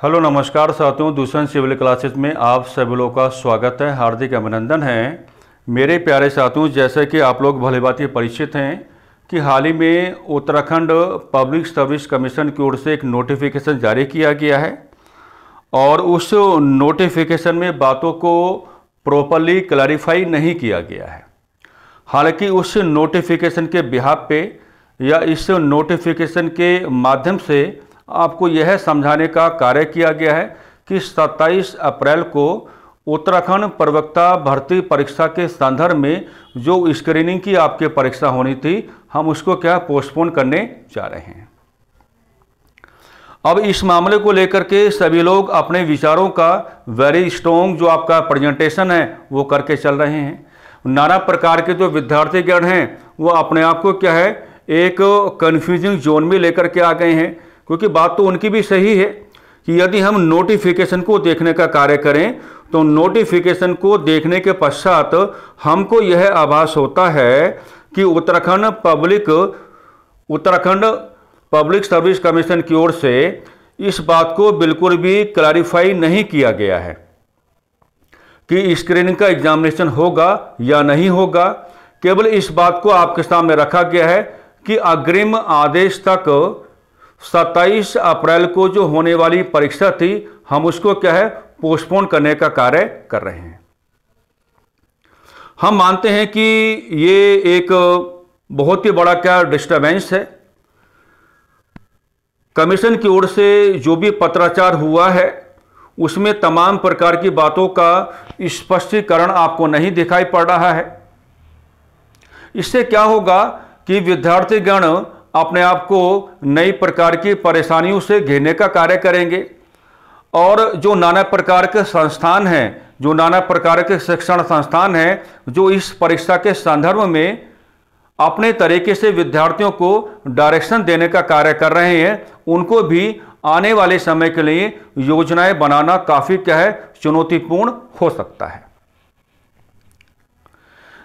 Hello नमस्कार साथियों, दूसरे सिविल क्लासेस में आप सभी लोगों का स्वागत है, हार्दिक अभिनंदन है। मेरे प्यारे साथियों, जैसे कि आप लोग भलीभांति परिचित हैं कि हाल ही में उत्तराखंड पब्लिक सर्विस कमीशन की ओर से एक नोटिफिकेशन जारी किया गया है और उस नोटिफिकेशन में बातों को प्रॉपरली क्लैरिफाई नहीं किया गया है। हालांकि उस नोटिफिकेशन के बिहाफ पे या इस नोटिफिकेशन के माध्यम से आपको यह समझाने का कार्य किया गया है कि 27 अप्रैल को उत्तराखंड प्रवक्ता भर्ती परीक्षा के संदर्भ में जो स्क्रीनिंग की आपकी परीक्षा होनी थी, हम उसको पोस्टपोन करने जा रहे हैं। अब इस मामले को लेकर के सभी लोग अपने विचारों का वेरी स्ट्रॉन्ग जो आपका प्रेजेंटेशन है वो करके चल रहे हैं। नाना प्रकार के जो विद्यार्थीगण हैं वो अपने आप को एक कन्फ्यूजिंग जोन में लेकर के आ गए हैं, क्योंकि बात तो उनकी भी सही है कि यदि हम नोटिफिकेशन को देखने का कार्य करें तो नोटिफिकेशन को देखने के पश्चात हमको यह आभास होता है कि उत्तराखंड पब्लिक सर्विस कमीशन की ओर से इस बात को बिल्कुल भी क्लैरिफाई नहीं किया गया है कि स्क्रीनिंग का एग्जामिनेशन होगा या नहीं होगा। केवल इस बात को आपके सामने रखा गया है कि अग्रिम आदेश तक 27 अप्रैल को जो होने वाली परीक्षा थी हम उसको पोस्टपोन करने का कार्य कर रहे हैं। हम मानते हैं कि ये एक बहुत ही बड़ा डिस्टर्बेंस है। कमीशन की ओर से जो भी पत्राचार हुआ है उसमें तमाम प्रकार की बातों का स्पष्टीकरण आपको नहीं दिखाई पड़ रहा है। इससे क्या होगा कि विद्यार्थीगण अपने आप को नई प्रकार की परेशानियों से घेरने का कार्य करेंगे और जो नाना प्रकार के संस्थान हैं, जो नाना प्रकार के शिक्षण संस्थान हैं, जो इस परीक्षा के संदर्भ में अपने तरीके से विद्यार्थियों को डायरेक्शन देने का कार्य कर रहे हैं, उनको भी आने वाले समय के लिए योजनाएं बनाना काफ़ी चुनौतीपूर्ण हो सकता है।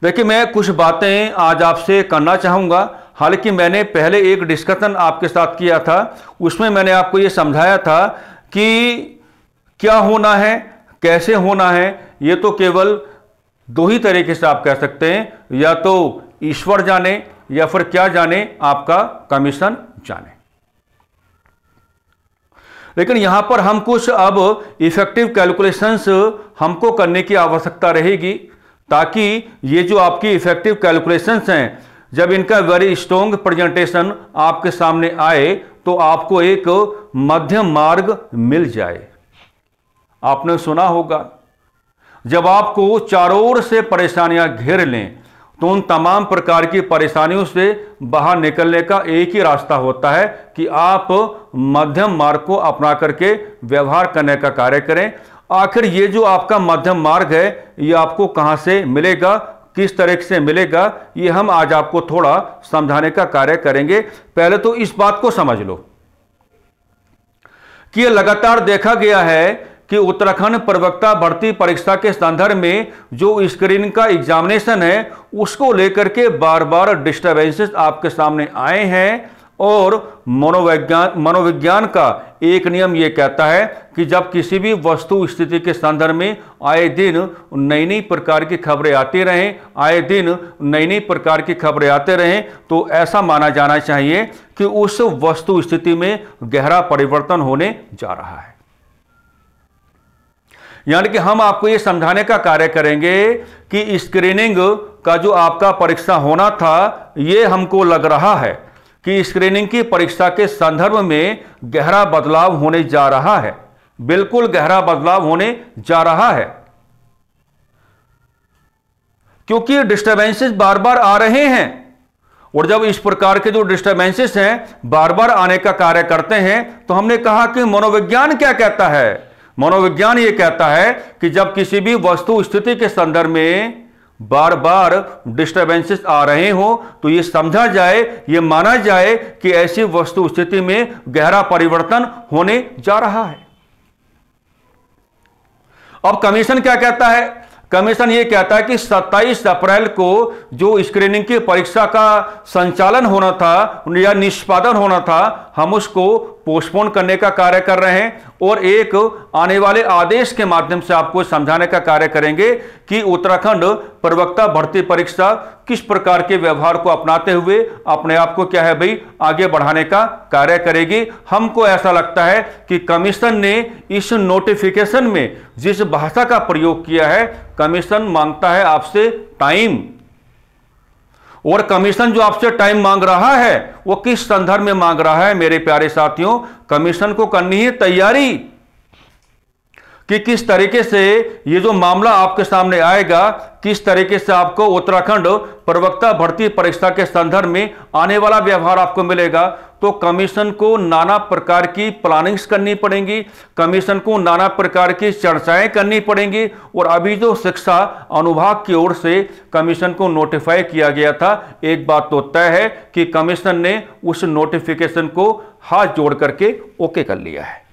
देखिए, मैं कुछ बातें आज आपसे करना चाहूँगा। हालांकि मैंने पहले एक डिस्कशन आपके साथ किया था, उसमें मैंने आपको ये समझाया था कि क्या होना है, कैसे होना है, ये तो केवल दो ही तरीके से आप कह सकते हैं, या तो ईश्वर जाने या फिर क्या जाने, आपका कमीशन जाने। लेकिन यहां पर हम कुछ अब इफेक्टिव कैलकुलेशंस हमको करने की आवश्यकता रहेगी, ताकि ये जो आपकी इफेक्टिव कैलकुलेशंस हैं, जब इनका वेरी स्ट्रॉन्ग प्रेजेंटेशन आपके सामने आए तो आपको एक मध्यम मार्ग मिल जाए। आपने सुना होगा, जब आपको चारों ओर से परेशानियां घेर लें तो उन तमाम प्रकार की परेशानियों से बाहर निकलने का एक ही रास्ता होता है कि आप मध्यम मार्ग को अपना करके व्यवहार करने का कार्य करें। आखिर ये जो आपका मध्यम मार्ग है ये आपको कहां से मिलेगा, किस तरह से मिलेगा, ये हम आज आपको थोड़ा समझाने का कार्य करेंगे। पहले तो इस बात को समझ लो कि ये लगातार देखा गया है कि उत्तराखंड प्रवक्ता भर्ती परीक्षा के संदर्भ में जो स्क्रीनिंग का एग्जामिनेशन है उसको लेकर के बार बार डिस्टर्बेंसेस आपके सामने आए हैं। और मनोविज्ञान का एक नियम यह कहता है कि जब किसी भी वस्तु स्थिति के संदर्भ में आए दिन नई नई प्रकार की खबरें आती रहें, आए दिन नई नई प्रकार की खबरें आते रहें, तो ऐसा माना जाना चाहिए कि उस वस्तु स्थिति में गहरा परिवर्तन होने जा रहा है। यानी कि हम आपको यह समझाने का कार्य करेंगे कि स्क्रीनिंग का जो आपका परीक्षा होना था, यह हमको लग रहा है कि स्क्रीनिंग की परीक्षा के संदर्भ में गहरा बदलाव होने जा रहा है, बिल्कुल गहरा बदलाव होने जा रहा है, क्योंकि डिस्टर्बेंसेस बार बार आ रहे हैं। और जब इस प्रकार के जो डिस्टर्बेंसेस हैं बार बार आने का कार्य करते हैं तो हमने कहा कि मनोविज्ञान क्या कहता है। मनोविज्ञान ये कहता है कि जब किसी भी वस्तु स्थिति के संदर्भ में बार बार डिस्टर्बेंसेस आ रहे हो तो ये समझा जाए, ये माना जाए कि ऐसी वस्तु स्थिति में गहरा परिवर्तन होने जा रहा है। अब कमीशन क्या कहता है? कमीशन ये कहता है कि 27 अप्रैल को जो स्क्रीनिंग की परीक्षा का संचालन होना था या निष्पादन होना था, हम उसको पोस्टपोन करने का कार्य कर रहे हैं और एक आने वाले आदेश के माध्यम से आपको समझाने का कार्य करेंगे कि उत्तराखंड प्रवक्ता भर्ती परीक्षा किस प्रकार के व्यवहार को अपनाते हुए अपने आप को क्या है भाई आगे बढ़ाने का कार्य करेगी। हमको ऐसा लगता है कि कमीशन ने इस नोटिफिकेशन में जिस भाषा का प्रयोग किया है, कमीशन मांगता है आपसे टाइम, और कमीशन जो आपसे टाइम मांग रहा है वो किस संदर्भ में मांग रहा है मेरे प्यारे साथियों। कमीशन को करनी है तैयारी कि किस तरीके से ये जो मामला आपके सामने आएगा, किस तरीके से आपको उत्तराखंड प्रवक्ता भर्ती परीक्षा के संदर्भ में आने वाला व्यवहार आपको मिलेगा। तो कमीशन को नाना प्रकार की प्लानिंग्स करनी पड़ेंगी, कमीशन को नाना प्रकार की चर्चाएं करनी पड़ेंगी। और अभी जो शिक्षा अनुभाग की ओर से कमीशन को नोटिफाई किया गया था, एक बात तो तय है कि कमीशन ने उस नोटिफिकेशन को हाथ जोड़ करके ओके कर लिया है।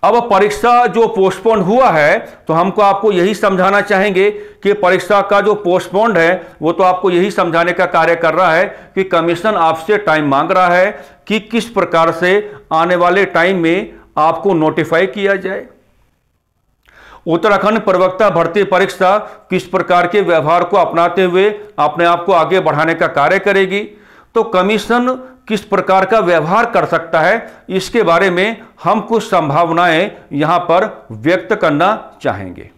अब परीक्षा जो पोस्टपोन हुआ है तो हमको आपको यही समझाना चाहेंगे कि परीक्षा का जो पोस्टपोन्ड है वो तो आपको यही समझाने का कार्य कर रहा है कि कमीशन आपसे टाइम मांग रहा है कि किस प्रकार से आने वाले टाइम में आपको नोटिफाई किया जाए। उत्तराखंड प्रवक्ता भर्ती परीक्षा किस प्रकार के व्यवहार को अपनाते हुए अपने आप को आगे बढ़ाने का कार्य करेगी। तो कमीशन किस प्रकार का व्यवहार कर सकता है, इसके बारे में हम कुछ संभावनाएं यहां पर व्यक्त करना चाहेंगे।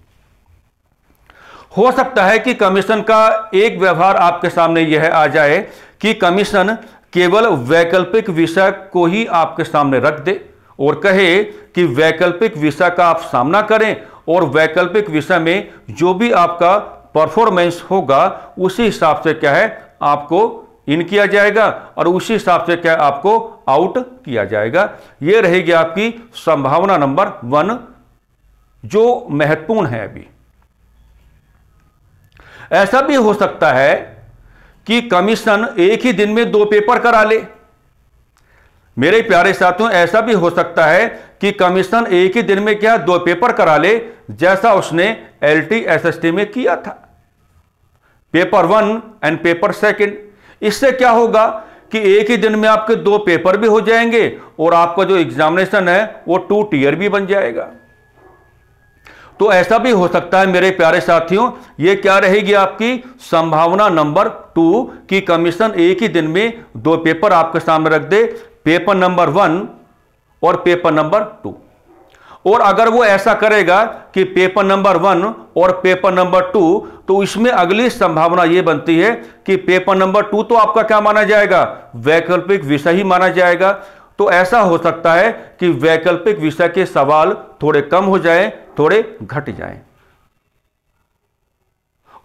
हो सकता है कि कमीशन का एक व्यवहार आपके सामने यह आ जाए कि कमीशन केवल वैकल्पिक विषय को ही आपके सामने रख दे और कहे कि वैकल्पिक विषय का आप सामना करें और वैकल्पिक विषय में जो भी आपका परफॉर्मेंस होगा उसी हिसाब से क्या है आपको इन किया जाएगा और उसी हिसाब से क्या आपको आउट किया जाएगा। यह रहेगी आपकी संभावना नंबर 1 जो महत्वपूर्ण है। अभी ऐसा भी हो सकता है कि कमीशन एक ही दिन में 2 पेपर करा ले। मेरे प्यारे साथियों, ऐसा भी हो सकता है कि कमीशन एक ही दिन में क्या 2 पेपर करा ले, जैसा उसने LT SST में किया था, पेपर 1 एंड पेपर 2। इससे क्या होगा कि एक ही दिन में आपके 2 पेपर भी हो जाएंगे और आपका जो एग्जामिनेशन है वो 2 टियर भी बन जाएगा। तो ऐसा भी हो सकता है मेरे प्यारे साथियों। ये क्या रहेगी आपकी संभावना नंबर 2 कि कमीशन एक ही दिन में 2 पेपर आपके सामने रख दे, पेपर नंबर 1 और पेपर नंबर 2। और अगर वो ऐसा करेगा कि पेपर नंबर 1 और पेपर नंबर 2, तो इसमें अगली संभावना यह बनती है कि पेपर नंबर 2 तो आपका क्या माना जाएगा, वैकल्पिक विषय ही माना जाएगा। तो ऐसा हो सकता है कि वैकल्पिक विषय के सवाल थोड़े कम हो जाएं, थोड़े घट जाएं।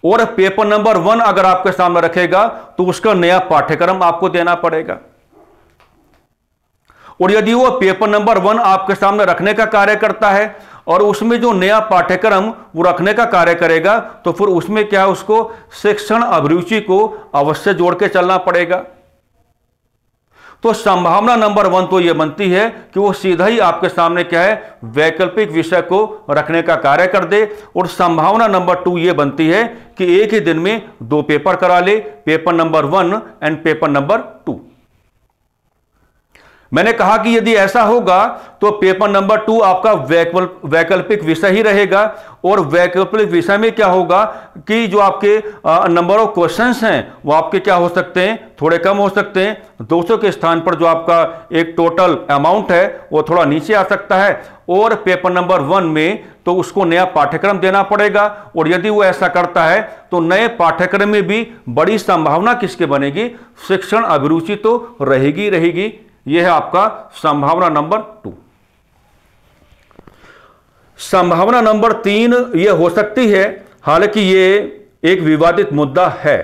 और पेपर नंबर 1 अगर आपके सामने रखेगा तो उसका नया पाठ्यक्रम आपको देना पड़ेगा। और यदि वो पेपर नंबर 1 आपके सामने रखने का कार्य करता है और उसमें जो नया पाठ्यक्रम वो रखने का कार्य करेगा, तो फिर उसमें क्या है, उसको शिक्षण अभिरुचि को अवश्य जोड़ के चलना पड़ेगा। तो संभावना नंबर 1 तो यह बनती है कि वो सीधा ही आपके सामने क्या है, वैकल्पिक विषय को रखने का कार्य कर दे। और संभावना नंबर 2 यह बनती है कि एक ही दिन में 2 पेपर करा ले, paper number 1 and paper number 2। मैंने कहा कि यदि ऐसा होगा तो पेपर नंबर 2 आपका वैकल्पिक विषय ही रहेगा। और वैकल्पिक विषय में क्या होगा कि जो आपके नंबर ऑफ क्वेश्चंस हैं वो आपके क्या हो सकते हैं, थोड़े कम हो सकते हैं। 200 के स्थान पर जो आपका एक टोटल अमाउंट है वो थोड़ा नीचे आ सकता है। और पेपर नंबर 1 में तो उसको नया पाठ्यक्रम देना पड़ेगा। और यदि वो ऐसा करता है तो नए पाठ्यक्रम में भी बड़ी संभावना किसके बनेगी, शिक्षण अभिरुचि तो रहेगी। यह है आपका संभावना नंबर 2। संभावना नंबर 3 यह हो सकती है, हालांकि यह एक विवादित मुद्दा है,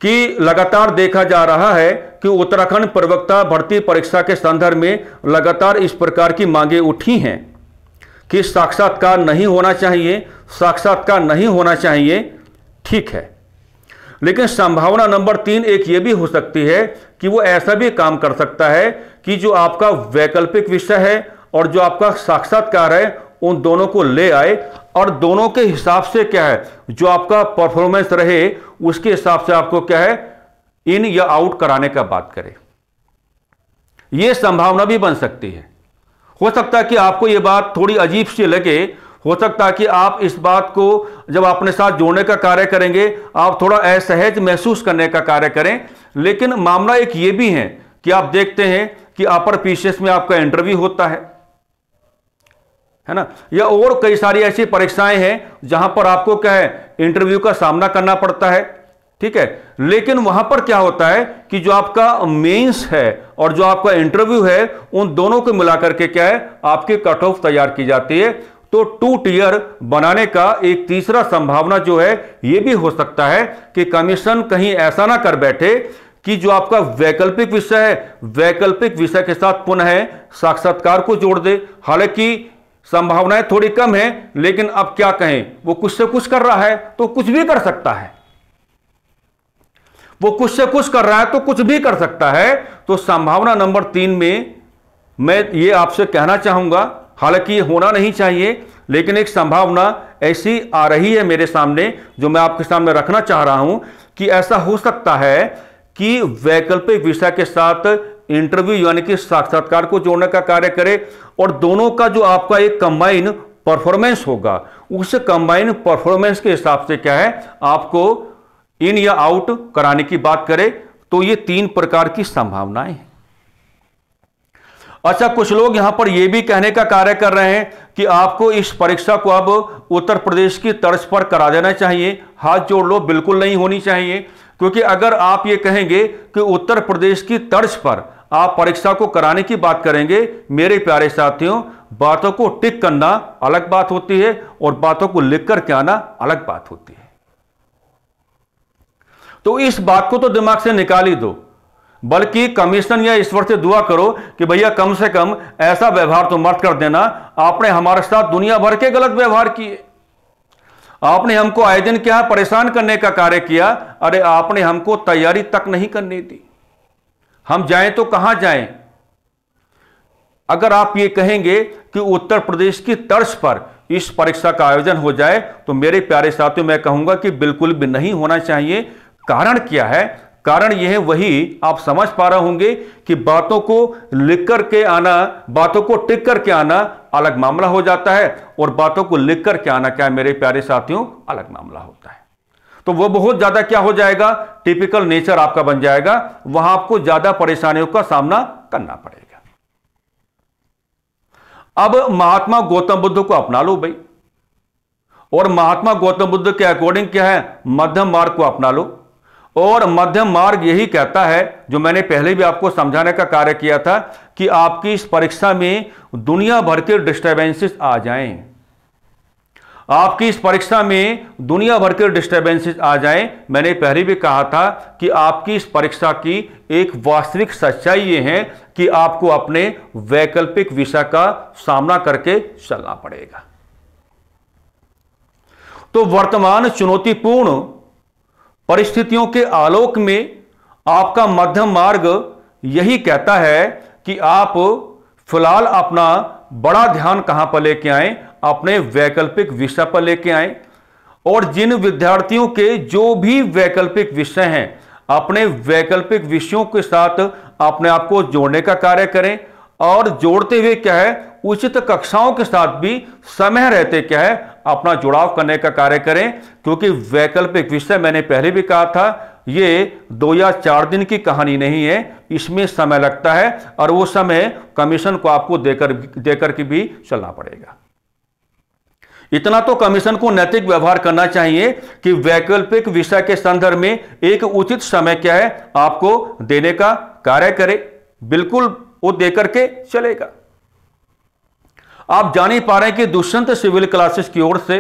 कि लगातार देखा जा रहा है कि उत्तराखंड प्रवक्ता भर्ती परीक्षा के संदर्भ में लगातार इस प्रकार की मांगे उठी हैं कि साक्षात्कार नहीं होना चाहिए। ठीक है, लेकिन संभावना नंबर 3 एक यह भी हो सकती है कि वो ऐसा भी काम कर सकता है कि जो आपका वैकल्पिक विषय है और जो आपका साक्षात्कार है उन दोनों को ले आए और दोनों के हिसाब से क्या है, जो आपका परफॉर्मेंस रहे उसके हिसाब से आपको क्या है इन या आउट कराने का बात करें। यह संभावना भी बन सकती है। हो सकता है कि आपको यह बात थोड़ी अजीब सी लगे, हो सकता है कि आप इस बात को जब अपने साथ जोड़ने का कार्य करेंगे आप थोड़ा असहज महसूस करने का कार्य करें, लेकिन मामला एक ये भी है कि आप देखते हैं कि अपर पीसीएस में आपका इंटरव्यू होता है ना, या और कई सारी ऐसी परीक्षाएं हैं जहां पर आपको क्या है इंटरव्यू का सामना करना पड़ता है, ठीक है। लेकिन वहां पर क्या होता है कि जो आपका मेंस है और जो आपका इंटरव्यू है उन दोनों को मिलाकर के क्या है आपकी कट ऑफ तैयार की जाती है। तो 2 टियर बनाने का एक तीसरा संभावना जो है यह भी हो सकता है कि कमीशन कहीं ऐसा ना कर बैठे कि जो आपका वैकल्पिक विषय है वैकल्पिक विषय के साथ पुनः साक्षात्कार को जोड़ दे। हालांकि संभावनाएं थोड़ी कम है, लेकिन अब क्या कहें, वो कुछ से कुछ कर रहा है तो कुछ भी कर सकता है, वो कुछ से कुछ कर रहा है तो कुछ भी कर सकता है। तो संभावना नंबर 3 में मैं ये आपसे कहना चाहूंगा, हालांकि ये होना नहीं चाहिए, लेकिन एक संभावना ऐसी आ रही है मेरे सामने जो मैं आपके सामने रखना चाह रहा हूं कि ऐसा हो सकता है कि वैकल्पिक विषय के साथ इंटरव्यू यानी कि साक्षात्कार को जोड़ने का कार्य करे और दोनों का जो आपका एक कंबाइन परफॉर्मेंस होगा उस कंबाइन परफॉर्मेंस के हिसाब से क्या है आपको इन या आउट कराने की बात करें। तो ये 3 प्रकार की संभावनाएं हैं। अच्छा, कुछ लोग यहां पर यह भी कहने का कार्य कर रहे हैं कि आपको इस परीक्षा को अब उत्तर प्रदेश की तर्ज पर करा देना चाहिए। हाथ जोड़ लो, बिल्कुल नहीं होनी चाहिए, क्योंकि अगर आप ये कहेंगे कि उत्तर प्रदेश की तर्ज पर आप परीक्षा को कराने की बात करेंगे, मेरे प्यारे साथियों, बातों को टिक करना अलग बात होती है और बातों को लिख कर के आना अलग बात होती है। तो इस बात को तो दिमाग से निकाल ही दो, बल्कि कमीशन या ईश्वर से दुआ करो कि भैया कम से कम ऐसा व्यवहार तो मत कर देना। आपने हमारे साथ दुनिया भर के गलत व्यवहार किए, आपने हमको आए दिन क्या परेशान करने का कार्य किया, अरे आपने हमको तैयारी तक नहीं करने दी, हम जाएं तो कहां जाएं। अगर आप ये कहेंगे कि उत्तर प्रदेश की तर्ज पर इस परीक्षा का आयोजन हो जाए तो मेरे प्यारे साथियों मैं कहूंगा कि बिल्कुल भी नहीं होना चाहिए। कारण क्या है? कारण यह है, वही आप समझ पा रहे होंगे कि बातों को लिख करके आना, बातों को टिक करके आना अलग मामला हो जाता है और बातों को लिख करके आना क्या है मेरे प्यारे साथियों अलग मामला होता है। तो वो बहुत ज्यादा क्या हो जाएगा, टिपिकल नेचर आपका बन जाएगा, वहां आपको ज्यादा परेशानियों का सामना करना पड़ेगा। अब महात्मा गौतम बुद्ध को अपना लो भाई, और महात्मा गौतम बुद्ध के अकॉर्डिंग क्या है, मध्यम मार्ग को अपना लो। और मध्यम मार्ग यही कहता है, जो मैंने पहले भी आपको समझाने का कार्य किया था, कि आपकी इस परीक्षा में दुनिया भर के डिस्टर्बेंसेस आ जाएं, आपकी इस परीक्षा में दुनिया भर के डिस्टर्बेंसेस आ जाएं। मैंने पहले भी कहा था कि आपकी इस परीक्षा की एक वास्तविक सच्चाई ये है कि आपको अपने वैकल्पिक विषय का सामना करके चलना पड़ेगा। तो वर्तमान चुनौतीपूर्ण परिस्थितियों के आलोक में आपका मध्यम मार्ग यही कहता है कि आप फिलहाल अपना बड़ा ध्यान कहां पर लेके आएं, अपने वैकल्पिक विषय पर लेके आएं। और जिन विद्यार्थियों के जो भी वैकल्पिक विषय हैं, अपने वैकल्पिक विषयों के साथ अपने आप को जोड़ने का कार्य करें, और जोड़ते हुए क्या है उचित कक्षाओं के साथ भी समय रहते क्या है अपना जुड़ाव करने का कार्य करें। क्योंकि वैकल्पिक विषय मैंने पहले भी कहा था, ये 2 या 4 दिन की कहानी नहीं है, इसमें समय लगता है और वो समय कमीशन को आपको देकर के भी चलना पड़ेगा। इतना तो कमीशन को नैतिक व्यवहार करना चाहिए कि वैकल्पिक विषय के संदर्भ में एक उचित समय क्या है आपको देने का कार्य करे, बिल्कुल वो देकर के चलेगा। आप जान ही पा रहे हैं कि दुष्यंत सिविल क्लासेस की ओर से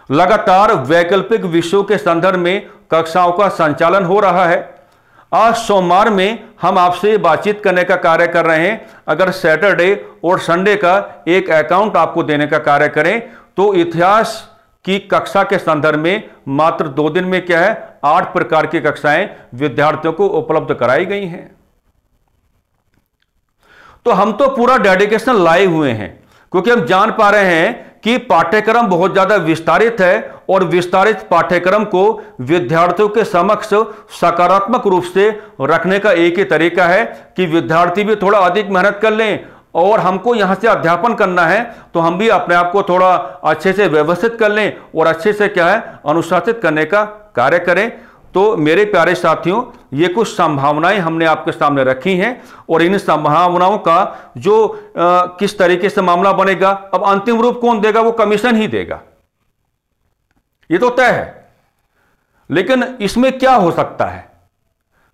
लगातार वैकल्पिक विषयों के संदर्भ में कक्षाओं का संचालन हो रहा है। आज सोमवार में हम आपसे बातचीत करने का कार्य कर रहे हैं। अगर सैटरडे और संडे का एक अकाउंट आपको देने का कार्य करें तो इतिहास की कक्षा के संदर्भ में मात्र 2 दिन में क्या है 8 प्रकार की कक्षाएं विद्यार्थियों को उपलब्ध कराई गई हैं। तो हम तो पूरा डेडिकेशन लाए हुए हैं, क्योंकि हम जान पा रहे हैं कि पाठ्यक्रम बहुत ज्यादा विस्तारित है और विस्तारित पाठ्यक्रम को विद्यार्थियों के समक्ष सकारात्मक रूप से रखने का एक ही तरीका है कि विद्यार्थी भी थोड़ा अधिक मेहनत कर लें, और हमको यहां से अध्यापन करना है तो हम भी अपने आप को थोड़ा अच्छे से व्यवस्थित कर लें और अच्छे से क्या है अनुशासित करने का कार्य करें। तो मेरे प्यारे साथियों, ये कुछ संभावनाएं हमने आपके सामने रखी हैं और इन संभावनाओं का जो किस तरीके से मामला बनेगा, अब अंतिम रूप कौन देगा, वो कमीशन ही देगा, ये तो तय है। लेकिन इसमें क्या हो सकता है,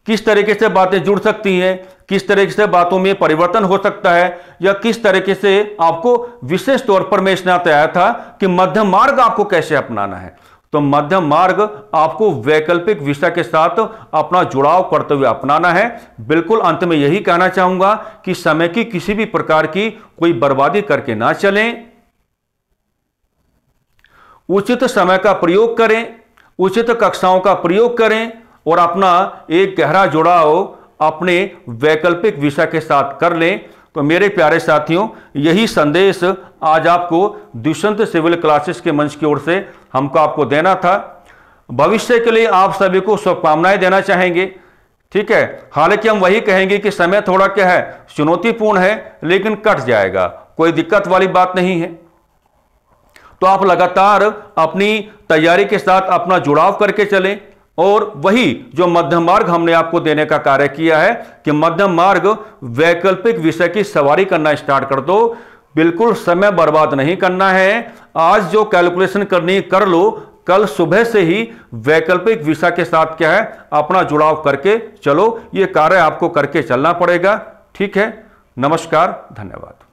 किस तरीके से बातें जुड़ सकती हैं, किस तरीके से बातों में परिवर्तन हो सकता है, या किस तरीके से आपको विशेष तौर पर मैं इसलिए आया था कि मध्यम मार्ग आपको कैसे अपनाना है। तो मध्यम मार्ग आपको वैकल्पिक विषय के साथ अपना जुड़ाव करते हुए अपनाना है। बिल्कुल अंत में यही कहना चाहूंगा कि समय की किसी भी प्रकार की कोई बर्बादी करके ना चलें, उचित समय का प्रयोग करें, उचित कक्षाओं का प्रयोग करें और अपना एक गहरा जुड़ाव अपने वैकल्पिक विषय के साथ कर लें। तो मेरे प्यारे साथियों, यही संदेश आज आपको दुष्यंत सिविल क्लासेस के मंच की ओर से हमको आपको देना था। भविष्य के लिए आप सभी को शुभकामनाएं देना चाहेंगे, ठीक है। हालांकि हम वही कहेंगे कि समय थोड़ा क्या है चुनौतीपूर्ण है, लेकिन कट जाएगा, कोई दिक्कत वाली बात नहीं है। तो आप लगातार अपनी तैयारी के साथ अपना जुड़ाव करके चलें और वही जो मध्यम मार्ग हमने आपको देने का कार्य किया है कि मध्यम मार्ग वैकल्पिक विषय की सवारी करना स्टार्ट कर दो। बिल्कुल समय बर्बाद नहीं करना है। आज जो कैलकुलेशन करनी कर लो, कल सुबह से ही वैकल्पिक विषय के साथ क्या है अपना जुड़ाव करके चलो। ये कार्य आपको करके चलना पड़ेगा, ठीक है। नमस्कार, धन्यवाद।